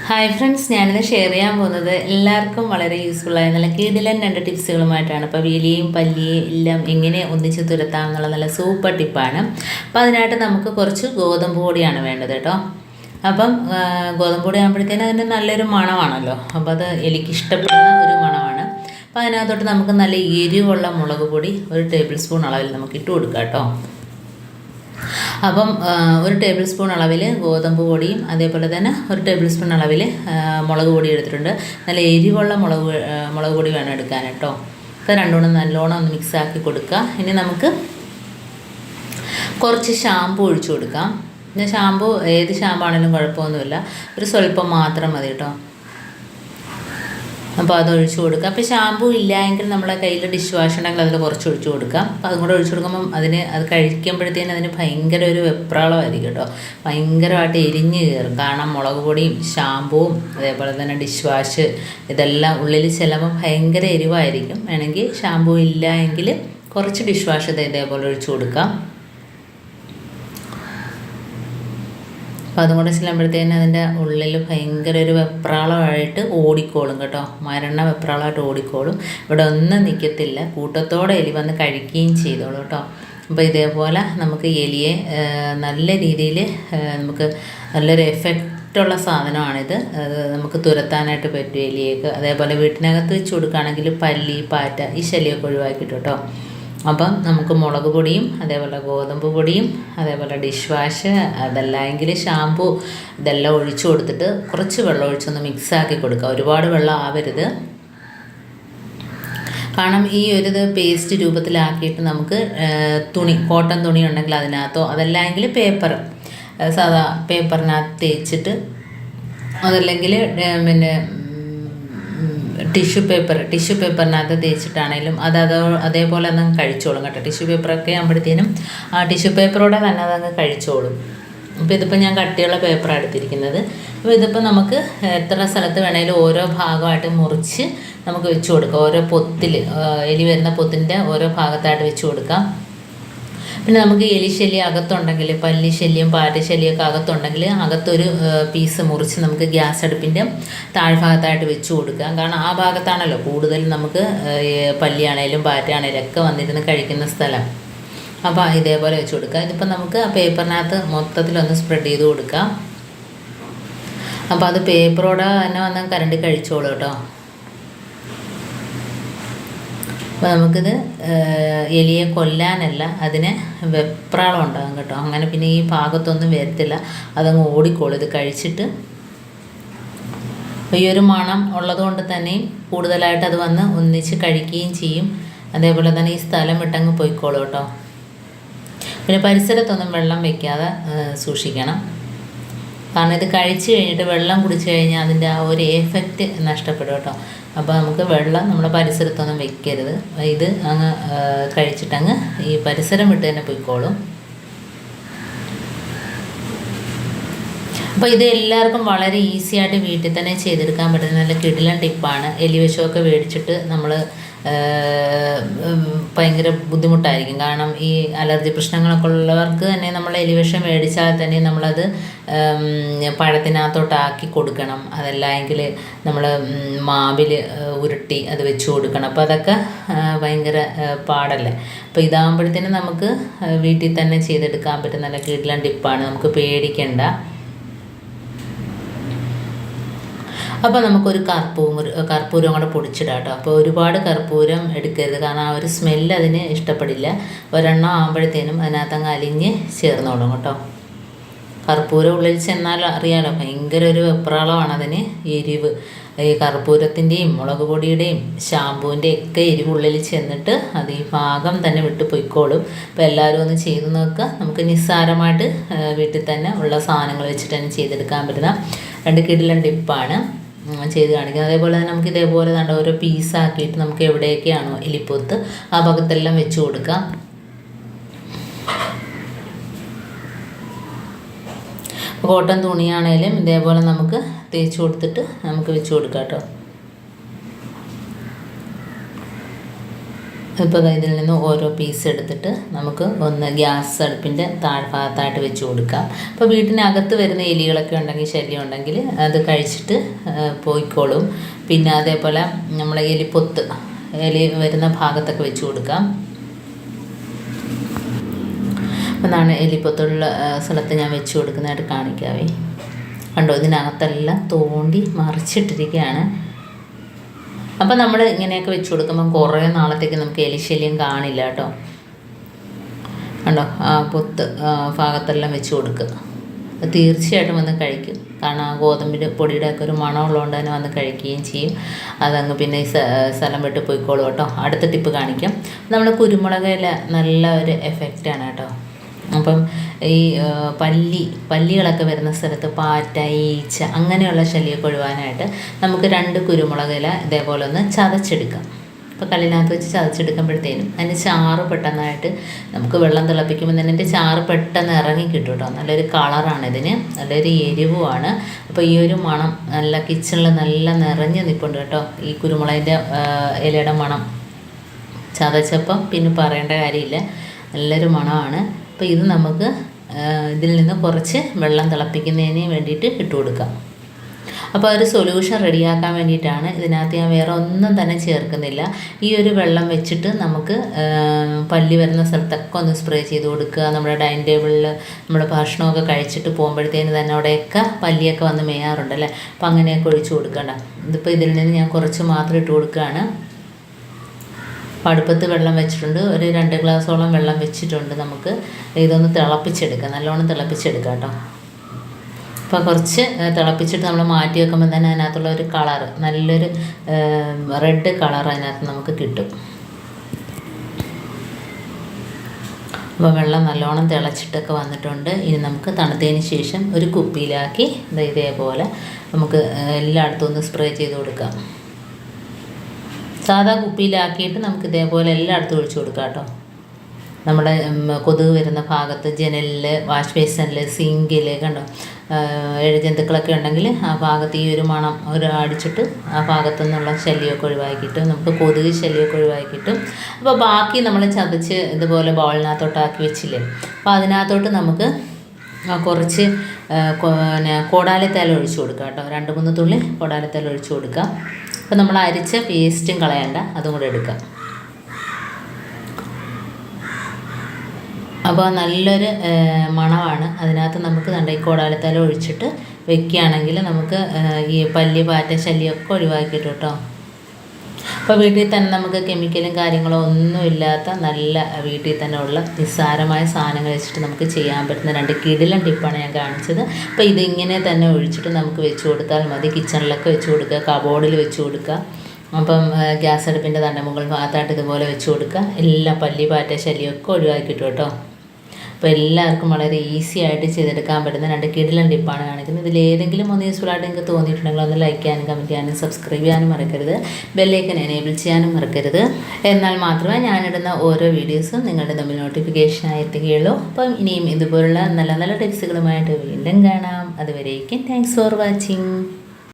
Hi friends, ഞാനിന്ന് share ചെയ്യാൻ പോകുന്നത് എല്ലാവർക്കും വളരെ യൂസ്ഫുള്ളായ നല്ല കിടിലൻ 2 ടിപ്സുകളുമായിട്ടാണ്. അപ്പോൾ എലിയും പല്ലിയും എല്ലാം എങ്ങനെ ഒന്നിച്ച് തുരത്താം എന്നുള്ള നല്ല സൂപ്പർ ടിപ്പാണ്. അപ്പോൾ അതിനായിട്ട് നമുക്ക് കുറച്ച് ഗോതമ്പ് പൊടിയാണ് വേണ്ടത് കേട്ടോ. അപ്പം ഗോതമ്പ് പൊടി ആകുമ്പോഴത്തേനും അതിന് നല്ലൊരു മണമാണല്ലോ. അപ്പോൾ അത് എലിക്ക് ഇഷ്ടപ്പെടുന്ന ഒരു മണമാണ്. അപ്പോൾ അതിനകത്തോട്ട് നമുക്ക് നല്ല എരിവുള്ള മുളക് പൊടി 1 ടേബിൾ സ്പൂൺ അളവിൽ നമുക്ക് ഇട്ട് കൊടുക്കാം കേട്ടോ. അപ്പം 1 ടേബിൾ സ്പൂൺ അളവിൽ ഗോതമ്പ് പൊടിയും അതേപോലെ തന്നെ 1 ടേബിൾ സ്പൂൺ അളവിൽ മുളക് പൊടി എടുത്തിട്ടുണ്ട്. നല്ല എരിവുള്ള മുളക് പൊടി വേണം എടുക്കാൻ കേട്ടോ. അത് രണ്ടുകൂടെ നല്ലോണം ഒന്ന് മിക്സാക്കി കൊടുക്കുക. ഇനി നമുക്ക് കുറച്ച് ഷാമ്പു ഒഴിച്ചു കൊടുക്കാം. പിന്നെ ഷാമ്പു ഏത് ഷാമ്പു ആണെങ്കിലും കുഴപ്പമൊന്നുമില്ല, ഒരു സ്വല്പം മാത്രം മതി കേട്ടോ. അപ്പോൾ അത് ഒഴിച്ചു കൊടുക്കുക. അപ്പോൾ ഷാമ്പു ഇല്ല എങ്കിൽ നമ്മളെ കയ്യിൽ ഡിഷ് വാഷ് ഉണ്ടെങ്കിൽ അതിൽ കുറച്ച് ഒഴിച്ചു കൊടുക്കാം. അപ്പോൾ അതും കൂടെ ഒഴിച്ചു കൊടുക്കുമ്പം അത് കഴിക്കുമ്പോഴത്തേനും അതിന് ഭയങ്കര ഒരു വെപ്രാളമായിരിക്കും കേട്ടോ. ഭയങ്കരമായിട്ട് എരിഞ്ഞ് കയറും. കാരണം മുളക് പൊടിയും ഷാമ്പുവും അതേപോലെ തന്നെ ഡിഷ് വാഷ് ഇതെല്ലാം ഉള്ളിൽ ചെല്ലുമ്പോൾ ഭയങ്കര എരിവായിരിക്കും. വേണമെങ്കിൽ ഷാമ്പു ഇല്ല എങ്കിൽ കുറച്ച് ഡിഷ് വാഷ് ഇതേപോലെ ഒഴിച്ചു കൊടുക്കാം. അപ്പോൾ അതും കൂടെ ചെല്ലുമ്പോഴത്തേനും അതിൻ്റെ ഉള്ളിൽ ഭയങ്കര ഒരു വെപ്രാളമായിട്ട് ഓടിക്കോളും കേട്ടോ. മരണ വെപ്രാളമായിട്ട് ഓടിക്കോളും. ഇവിടെ ഒന്നും നിൽക്കത്തില്ല. കൂട്ടത്തോടെ എലി വന്ന് കഴിക്കുകയും ചെയ്തോളൂ കേട്ടോ. അപ്പോൾ ഇതേപോലെ നമുക്ക് എലിയെ നല്ല രീതിയിൽ നമുക്ക് നല്ലൊരു എഫക്റ്റുള്ള സാധനമാണിത്. അത് നമുക്ക് തുരത്താനായിട്ട് പറ്റും എലിയേക്ക്. അതേപോലെ വീട്ടിനകത്ത് വെച്ച് കൊടുക്കുകയാണെങ്കിൽ പല്ലി, പാറ്റ ഈ ശല്യമൊക്കെ ഒഴിവാക്കിയിട്ട് കേട്ടോ. അപ്പം നമുക്ക് മുളക് പൊടിയും അതേപോലെ ഗോതമ്പ് പൊടിയും അതേപോലെ ഡിഷ് വാഷ് അതല്ലെങ്കിൽ ഷാമ്പു ഇതെല്ലാം ഒഴിച്ചു കൊടുത്തിട്ട് കുറച്ച് വെള്ളം ഒഴിച്ചൊന്ന് മിക്സാക്കി കൊടുക്കുക. ഒരുപാട് വെള്ളം ആവരുത്. കാരണം ഈ ഒരു പേസ്റ്റ് രൂപത്തിലാക്കിയിട്ട് നമുക്ക് കോട്ടൺ തുണി ഉണ്ടെങ്കിൽ അതിനകത്തോ അതല്ലെങ്കിൽ സാധാ പേപ്പറിനകത്ത് തേച്ചിട്ട് അതല്ലെങ്കിൽ പിന്നെ ടിഷ്യൂ പേപ്പറിനകത്ത് തേച്ചിട്ടാണെങ്കിലും അതേപോലെ ഒന്ന് കഴിച്ചോളും കേട്ടോ. ടിഷ്യൂ പേപ്പറൊക്കെ ആകുമ്പോഴത്തേനും ആ ടിഷ്യൂ പേപ്പറോടെ തന്നെ അതങ്ങ് കഴിച്ചോളും. അപ്പോൾ ഇതിപ്പോൾ ഞാൻ കട്ടിയുള്ള പേപ്പറാണ് എടുത്തിരിക്കുന്നത്. അപ്പോൾ ഇതിപ്പോൾ നമുക്ക് എത്ര സ്ഥലത്ത് വേണമെങ്കിലും ഓരോ ഭാഗമായിട്ട് മുറിച്ച് നമുക്ക് വെച്ച് കൊടുക്കാം. ഓരോ പൊത്തിൽ എലി വരുന്ന പൊത്തിൻ്റെ ഓരോ ഭാഗത്തായിട്ട് വെച്ച് കൊടുക്കാം. പിന്നെ നമുക്ക് എലിശല്യം അകത്തുണ്ടെങ്കിൽ പല്ലിശല്യം പാറ്റശല്യമൊക്കെ അകത്തുണ്ടെങ്കിൽ അകത്തൊരു പീസ് മുറിച്ച് നമുക്ക് ഗ്യാസ് അടുപ്പിൻ്റെ താഴ്ഭാഗത്തായിട്ട് വെച്ച് കൊടുക്കാം. കാരണം ആ ഭാഗത്താണല്ലോ കൂടുതൽ നമുക്ക് പല്ലിയാണേലും പാറ്റയാണേലും ഒക്കെ വന്നിരുന്ന് കഴിക്കുന്ന സ്ഥലം. അപ്പോൾ ഇതേപോലെ വെച്ച് കൊടുക്കുക. ഇതിപ്പോൾ നമുക്ക് ആ പേപ്പറിനകത്ത് മൊത്തത്തിലൊന്ന് സ്പ്രെഡ് ചെയ്ത് കൊടുക്കാം. അപ്പോൾ അത് പേപ്പറോടെ തന്നെ വന്ന് കരണ്ടി കഴിച്ചോളൂ കേട്ടോ. അപ്പോൾ നമുക്കിത് എലിയെ കൊല്ലാനല്ല, അതിന് വെപ്രാളം ഉണ്ടാകും കേട്ടോ. അങ്ങനെ പിന്നെ ഈ ഭാഗത്തൊന്നും വരത്തില്ല, അതങ്ങ് ഓടിക്കോളും ഇത് കഴിച്ചിട്ട്. ഈ ഒരു മണം ഉള്ളതുകൊണ്ട് തന്നെ കൂടുതലായിട്ട് അത് വന്ന് ഒന്നിച്ച് കഴിക്കുകയും ചെയ്യും. അതേപോലെ തന്നെ ഈ സ്ഥലം വിട്ടങ്ങ് പോയിക്കോളും കേട്ടോ. പിന്നെ പരിസരത്തൊന്നും വെള്ളം വയ്ക്കാതെ സൂക്ഷിക്കണം. കാരണം ഇത് കഴിച്ച് കഴിഞ്ഞിട്ട് വെള്ളം കുടിച്ച് കഴിഞ്ഞാൽ അതിൻ്റെ ആ ഒരു എഫക്റ്റ് നഷ്ടപ്പെടും കേട്ടോ. അപ്പോൾ നമുക്ക് വെള്ളം നമ്മുടെ പരിസരത്തൊന്നും വെക്കരുത്. ഇത് അങ്ങ് കഴിച്ചിട്ടങ്ങ് ഈ പരിസരം വിട്ട് തന്നെ പോയിക്കോളും. അപ്പോൾ ഇത് എല്ലാവർക്കും വളരെ ഈസി ആയിട്ട് വീട്ടിൽ തന്നെ ചെയ്തെടുക്കാൻ പറ്റുന്ന നല്ല കിടിലൻ ടിപ്പാണ്. എലിവിഷമൊക്കെ മേടിച്ചിട്ട് നമ്മൾ ഭയങ്കര ബുദ്ധിമുട്ടായിരിക്കും. കാരണം ഈ അലർജി പ്രശ്നങ്ങളൊക്കെ ഉള്ളവർക്ക് തന്നെ നമ്മൾ എലിവിഷം മേടിച്ചാൽ തന്നെ നമ്മളത് പഴത്തിനകത്തോട്ടാക്കി കൊടുക്കണം. അതല്ലെങ്കിൽ നമ്മൾ മാവിൽ ഉരുട്ടി അത് വെച്ച് കൊടുക്കണം. അപ്പോൾ അതൊക്കെ ഭയങ്കര പാടല്ലേ. അപ്പോൾ ഇതാകുമ്പോഴത്തേനും നമുക്ക് വീട്ടിൽ തന്നെ ചെയ്തെടുക്കാൻ പറ്റുന്ന നല്ല കിടിലൻ ടിപ്പാണ്. നമുക്ക് പേടിക്കണ്ട. അപ്പോൾ നമുക്കൊരു കർപ്പൂരം കൂടെ പൊടിച്ചിടാം കേട്ടോ. അപ്പോൾ ഒരുപാട് കർപ്പൂരം എടുക്കരുത്, കാരണം ആ ഒരു സ്മെല്ല് അതിന് ഇഷ്ടപ്പെടില്ല. ഒരെണ്ണം ആകുമ്പോഴത്തേനും അതിനകത്തങ്ങ് അലിഞ്ഞ് ചേർന്നോളും കേട്ടോ. കർപ്പൂരം ഉള്ളിൽ ചെന്നാൽ അറിയാലോ, ഭയങ്കര ഒരു വെപ്രാളമാണ് അതിന്. എരിവ് ഈ കർപ്പൂരത്തിൻ്റെയും മുളക് പൊടിയുടെയും ഷാമ്പൂവിൻ്റെ ഒക്കെ എരിവ് ഉള്ളിൽ ചെന്നിട്ട് അത് ഈ ഭാഗം തന്നെ വിട്ട് പൊയ്ക്കോളും. അപ്പോൾ എല്ലാവരും ഒന്ന് ചെയ്ത് നോക്കുക. നമുക്ക് നിസ്സാരമായിട്ട് വീട്ടിൽ തന്നെ ഉള്ള സാധനങ്ങൾ വെച്ചിട്ട് തന്നെ ചെയ്തെടുക്കാൻ പറ്റുന്ന 2 കിടിലൻ ടിപ്പാണ് ചെയ്ത് കാണിക്കുന്നത്. അതേപോലെ തന്നെ നമുക്ക് ഇതേപോലെ തന്നെ ഓരോ പീസാക്കിയിട്ട് നമുക്ക് എവിടെയൊക്കെയാണോ എലിപ്പൊത്ത് ആ ഭാഗത്തെല്ലാം വെച്ച് കൊടുക്കാം. കോട്ടൺ തുണിയാണേലും ഇതേപോലെ നമുക്ക് തേച്ച് കൊടുത്തിട്ട് നമുക്ക് വെച്ച് കൊടുക്കാം കേട്ടോ. ഇപ്പോൾ ഇതിൽ നിന്ന് ഓരോ പീസ് എടുത്തിട്ട് നമുക്ക് ഒന്ന് ഗ്യാസ് അടുപ്പിൻ്റെ താഴ്ഭാഗത്തായിട്ട് വെച്ച് കൊടുക്കാം. അപ്പോൾ വീട്ടിനകത്ത് വരുന്ന എലികളൊക്കെ ഉണ്ടെങ്കിൽ, ശല്യം ഉണ്ടെങ്കിൽ അത് കഴിച്ചിട്ട് പോയിക്കോളും. പിന്നെ അതേപോലെ നമ്മൾ എലി വരുന്ന ഭാഗത്തൊക്കെ വെച്ച് കൊടുക്കാം. എന്നാണ് എലിപ്പൊത്തുള്ള സ്ഥലത്ത് ഞാൻ വെച്ച് കൊടുക്കുന്നതായിട്ട് കാണിക്കാവേ. കണ്ടോ, ഇതിനകത്തെല്ലാം തോണ്ടി മറിച്ചിട്ടിരിക്കുകയാണ്. അപ്പം നമ്മൾ ഇങ്ങനെയൊക്കെ വെച്ച് കൊടുക്കുമ്പോൾ കുറേ നാളത്തേക്ക് നമുക്ക് എലിശല്യം കാണില്ല കേട്ടോ. കണ്ടോ, പൊത്ത് ഭാഗത്തെല്ലാം വെച്ച് കൊടുക്കുക. തീർച്ചയായിട്ടും വന്ന് കഴിക്കും. കാരണം ആ ഗോതമ്പിൻ്റെ പൊടിയുടെ ഒക്കെ ഒരു മണമുള്ളതുകൊണ്ട് തന്നെ വന്ന് കഴിക്കുകയും ചെയ്യും. അതങ്ങ് പിന്നെ ഈ സ്ഥലം വിട്ട് പോയിക്കോളൂ കേട്ടോ. അടുത്ത ടിപ്പ് കാണിക്കാം. നമ്മൾ കുരുമുളക് ഇല നല്ല ഒരു എഫക്റ്റാണ് കേട്ടോ. അപ്പം ഈ പല്ലികളൊക്കെ വരുന്ന സ്ഥലത്ത് പാറ്റ, ഈച്ച അങ്ങനെയുള്ള ശല്യമൊക്കെ ഒഴിവാനായിട്ട് നമുക്ക് 2 കുരുമുളക് ഇല ഇതേപോലെ ഒന്ന് ചതച്ചെടുക്കാം. അപ്പോൾ കല്ലിനകത്ത് വെച്ച് ചതച്ചെടുക്കുമ്പോഴത്തേനും അതിൻ്റെ ചാറ് പെട്ടെന്നായിട്ട് നമുക്ക് വെള്ളം തിളപ്പിക്കുമ്പോൾ തന്നെ അതിൻ്റെ ചാറ് പെട്ടെന്ന് ഇറങ്ങി കിട്ടും കേട്ടോ. നല്ലൊരു കളറാണ് ഇതിന്, നല്ലൊരു എരിവുമാണ്. അപ്പോൾ ഈ ഒരു മണം നല്ല കിച്ചണിൽ നല്ല നിറഞ്ഞ് നിൽപ്പുണ്ട് കേട്ടോ. ഈ കുരുമുളകിൻ്റെ ഇലയുടെ മണം ചതച്ചപ്പം പിന്നെ പറയേണ്ട കാര്യമില്ല, നല്ലൊരു മണമാണ്. അപ്പോൾ ഇത് നമുക്ക് ഇതിൽ നിന്ന് കുറച്ച് വെള്ളം തിളപ്പിക്കുന്നതിന് വേണ്ടിയിട്ട് ഇട്ട് കൊടുക്കാം. അപ്പോൾ ഒരു സൊല്യൂഷൻ റെഡിയാക്കാൻ വേണ്ടിയിട്ടാണ്. ഇതിനകത്ത് ഞാൻ വേറെ ഒന്നും തന്നെ ചേർക്കുന്നില്ല. ഈ ഒരു വെള്ളം വെച്ചിട്ട് നമുക്ക് പല്ലി വരുന്ന സ്ഥലത്തൊക്കെ ഒന്ന് സ്പ്രേ ചെയ്ത് കൊടുക്കുക. നമ്മുടെ ഡൈനിങ് ടേബിളിൽ നമ്മൾ ഭക്ഷണമൊക്കെ കഴിച്ചിട്ട് പോകുമ്പോഴത്തേന് തന്നെ അവിടെയൊക്കെ പല്ലിയൊക്കെ വന്ന് മേയാറുണ്ടല്ലേ. അപ്പോൾ അങ്ങനെയൊക്കെ ഒഴിച്ച് കൊടുക്കണ്ട. ഇതിപ്പോൾ ഇതിൽ നിന്ന് ഞാൻ കുറച്ച് മാത്രം ഇട്ട് കൊടുക്കുകയാണ്. അടുപ്പത്ത് വെള്ളം വെച്ചിട്ടുണ്ട്, ഒരു 2 ഗ്ലാസോളം വെള്ളം വെച്ചിട്ടുണ്ട്. നമുക്ക് ഇതൊന്ന് തിളപ്പിച്ചെടുക്കാം, നല്ലോണം തിളപ്പിച്ചെടുക്കാം കേട്ടോ. അപ്പോൾ കുറച്ച് തിളപ്പിച്ചിട്ട് നമ്മൾ മാറ്റി വെക്കുമ്പോൾ തന്നെ അതിനകത്തുള്ള ഒരു കളർ, നല്ലൊരു റെഡ് കളർ അതിനകത്ത് നമുക്ക് കിട്ടും. അപ്പോൾ വെള്ളം നല്ലോണം തിളച്ചിട്ടൊക്കെ വന്നിട്ടുണ്ട്. ഇനി നമുക്ക് തണുത്തതിന് ശേഷം ഒരു കുപ്പിയിലാക്കി ഇതേപോലെ നമുക്ക് എല്ലായിടത്തും ഒന്ന് സ്പ്രേ ചെയ്ത് കൊടുക്കാം. സാധാ കുപ്പിയിലാക്കിയിട്ട് നമുക്ക് ഇതേപോലെ എല്ലായിടത്തും ഒഴിച്ചു കൊടുക്കാം കേട്ടോ. നമ്മുടെ കൊതുക് വരുന്ന ഭാഗത്ത്, ജനലിൽ, വാഷ് ബേസിനിൽ, സിങ്കിൽ കണ്ടോ, ജന്തുക്കളൊക്കെ ഉണ്ടെങ്കിൽ ആ ഭാഗത്ത് ഈ ഒരു മണം അടിച്ചിട്ട് ആ ഭാഗത്തു നിന്നുള്ള ശല്യമൊക്കെ ഒഴിവാക്കിയിട്ട് നമുക്ക് കൊതുക് ശല്യമൊക്കെ ഒഴിവാക്കിയിട്ടും. അപ്പോൾ ബാക്കി നമ്മൾ ചതച്ച് ഇതുപോലെ ബൗളിനകത്തോട്ടാക്കി വെച്ചില്ലേ, അപ്പോൾ അതിനകത്തോട്ട് നമുക്ക് കുറച്ച് കോടാലിത്തേല ഒഴിച്ചു കൊടുക്കാം കേട്ടോ. 2-3 തുള്ളി കോടാലിത്തേല ഒഴിച്ചു കൊടുക്കാം. അപ്പോൾ നമ്മൾ അരിച്ച പേസ്റ്റും കളയണ്ട, അതും കൂടെ എടുക്കാം. അപ്പോൾ നല്ലൊരു മണമാണ്. അതിനകത്ത് നമുക്ക് ഈ കോടാലിത്തല ഒഴിച്ചിട്ട് വെക്കുകയാണെങ്കിൽ നമുക്ക് ഈ പല്ലി, പാറ്റ ശല്യമൊക്കെ ഒഴിവാക്കിയിട്ട് കേട്ടോ. അപ്പോൾ വീട്ടിൽ തന്നെ നമുക്ക് കെമിക്കലും കാര്യങ്ങളോ ഒന്നുമില്ലാത്ത നല്ല വീട്ടിൽ തന്നെ ഉള്ള നിസ്സാരമായ സാധനങ്ങൾ വെച്ചിട്ട് നമുക്ക് ചെയ്യാൻ പറ്റുന്ന 2 കിടിലൻ ടിപ്പാണ് ഞാൻ കാണിച്ചത്. അപ്പോൾ ഇതിങ്ങനെ തന്നെ ഒഴിച്ചിട്ട് നമുക്ക് വെച്ച് കൊടുത്താൽ മതി. കിച്ചണിലൊക്കെ വെച്ച് കൊടുക്കുക, കബോർഡിൽ വെച്ച് കൊടുക്കുക. അപ്പം ഗ്യാസ് അടുപ്പിൻ്റെ മുകൾ ഭാഗത്തായിട്ട് ഇതുപോലെ വെച്ച് കൊടുക്കുക. എല്ലാം പല്ലി, പാറ്റ ശല്യമൊക്കെ ഒഴിവാക്കിയിട്ടു കേട്ടോ. അപ്പോൾ എല്ലാവർക്കും വളരെ ഈസി ആയിട്ട് ചെയ്തെടുക്കാൻ പറ്റുന്ന 2 കിടിലൻ ടിപ്പാണ് കാണിക്കുന്നത്. ഇതിലേതെങ്കിലും ഒന്ന് യൂസ്ഫുൾ ആയിട്ട് നിങ്ങൾക്ക് തോന്നിയിട്ടുണ്ടെങ്കിൽ ഒന്ന് ലൈക്ക് ചെയ്യാനും കമൻറ്റ് ചെയ്യാനും സബ്സ്ക്രൈബ് ചെയ്യാനും മറക്കരുത്. ബെല്ലൈക്കൻ എനേബിൾ ചെയ്യാനും മറക്കരുത്. എന്നാൽ മാത്രമേ ഞാനിടുന്ന ഓരോ വീഡിയോസും നിങ്ങളുടെ തമ്മിൽ നോട്ടിഫിക്കേഷനായി എത്തുകയുള്ളൂ. അപ്പം ഇനിയും ഇതുപോലുള്ള നല്ല നല്ല ടിപ്സുകളുമായിട്ട് വീണ്ടും കാണാം. അതുവരേക്കും താങ്ക്സ് ഫോർ വാച്ചിങ്.